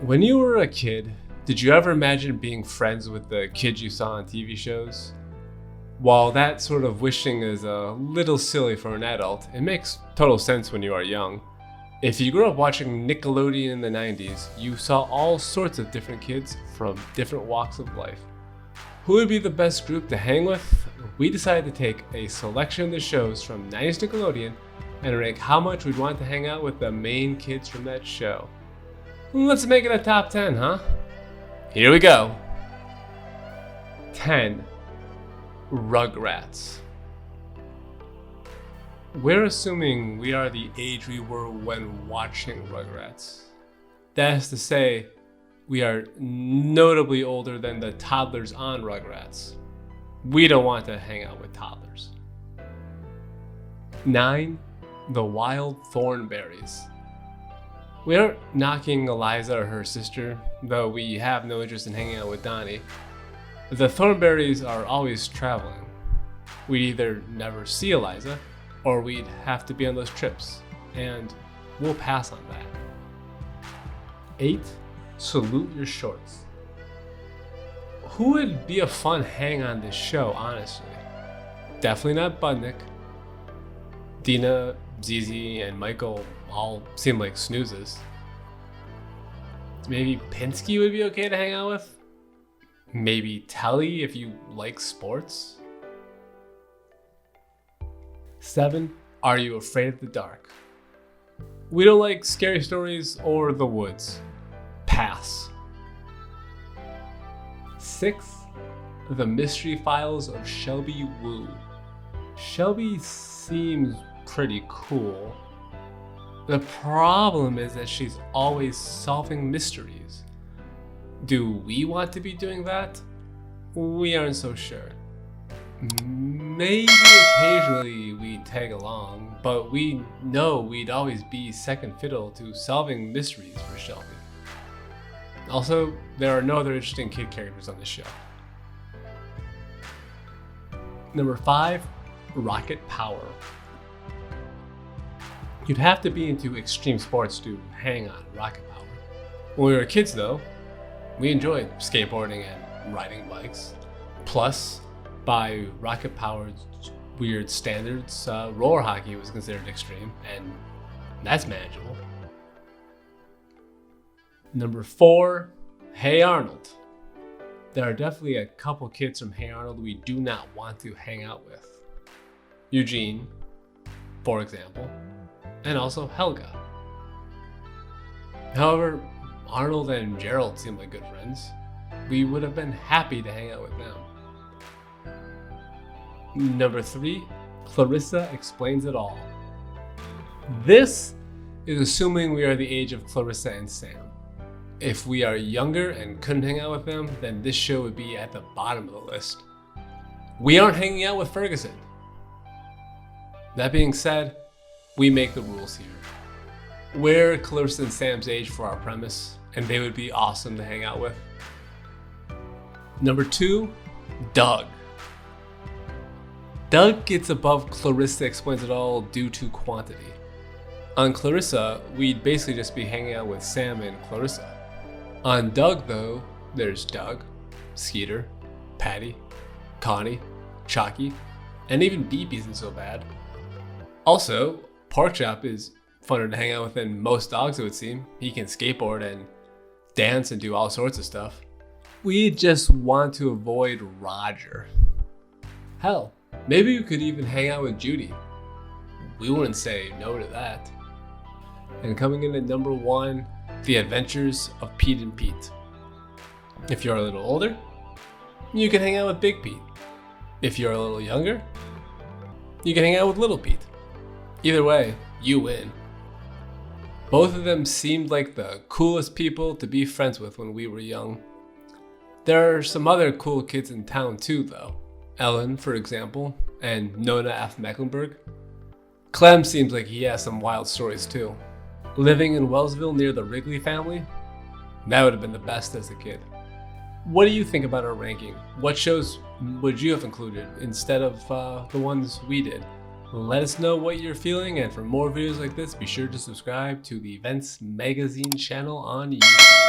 When you were a kid, did you ever imagine being friends with the kids you saw on TV shows? While that sort of wishing is a little silly for an adult, it makes total sense when you are young. If you grew up watching Nickelodeon in the 90s, you saw all sorts of different kids from different walks of life. Who would be the best group to hang with? We decided to take a selection of the shows from 90s Nickelodeon and rank how much we'd want to hang out with the main kids from that show. Let's make it a top 10, huh? Here we go. 10. Rugrats. We're assuming we are the age we were when watching Rugrats. That is to say, we are notably older than the toddlers on Rugrats. We don't want to hang out with toddlers. 9. The Wild Thornberries. We aren't knocking Eliza or her sister, though we have no interest in hanging out with Donnie. The Thornberries are always traveling. We'd either never see Eliza, or we'd have to be on those trips, and we'll pass on that. 8. Salute Your Shorts. Who would be a fun hang on this show, honestly? Definitely not Budnick. Dina, Zizi, and Michael all seem like snoozes. Maybe Pinsky would be okay to hang out with? Maybe Telly if you like sports? 7. Are You Afraid of the Dark? We don't like scary stories or the woods. Pass. 6. The Mystery Files of Shelby Woo. Shelby seems pretty cool. The problem is that she's always solving mysteries. Do we want to be doing that? We aren't so sure. Maybe occasionally we'd tag along, but we know we'd always be second fiddle to solving mysteries for Shelby. Also, there are no other interesting kid characters on this show. Number 5, Rocket Power. You'd have to be into extreme sports to hang on Rocket Power. When we were kids though, we enjoyed skateboarding and riding bikes. Plus, by Rocket Power's weird standards, roller hockey was considered extreme, and that's manageable. Number 4, Hey Arnold. There are definitely a couple kids from Hey Arnold we do not want to hang out with. Eugene, for example, and also Helga. However, Arnold and Gerald seem like good friends. We would have been happy to hang out with them. Number 3, Clarissa Explains It All. This is assuming we are the age of Clarissa and Sam. If we are younger and couldn't hang out with them, then this show would be at the bottom of the list. We aren't hanging out with Ferguson. That being said, we make the rules here. We're Clarissa and Sam's age for our premise, and they would be awesome to hang out with. Number 2, Doug. Doug gets above Clarissa Explains It All due to quantity. On Clarissa, we'd basically just be hanging out with Sam and Clarissa. On Doug though, there's Doug, Skeeter, Patty, Connie, Chalky, and even Beep isn't so bad. Also, Porkchop is funner to hang out with than most dogs, it would seem. He can skateboard and dance and do all sorts of stuff. We just want to avoid Roger. Hell, maybe you could even hang out with Judy. We wouldn't say no to that. And coming in at number 1, The Adventures of Pete and Pete. If you're a little older, you can hang out with Big Pete. If you're a little younger, you can hang out with Little Pete. Either way, you win. Both of them seemed like the coolest people to be friends with when we were young. There are some other cool kids in town too though. Ellen, for example, and Nona F. Mecklenburg. Clem seems like he has some wild stories too. Living in Wellsville near the Wrigley family? That would have been the best as a kid. What do you think about our ranking? What shows would you have included instead of the ones we did? Let us know what you're feeling, and for more videos like this, be sure to subscribe to the Events Magazine channel on YouTube.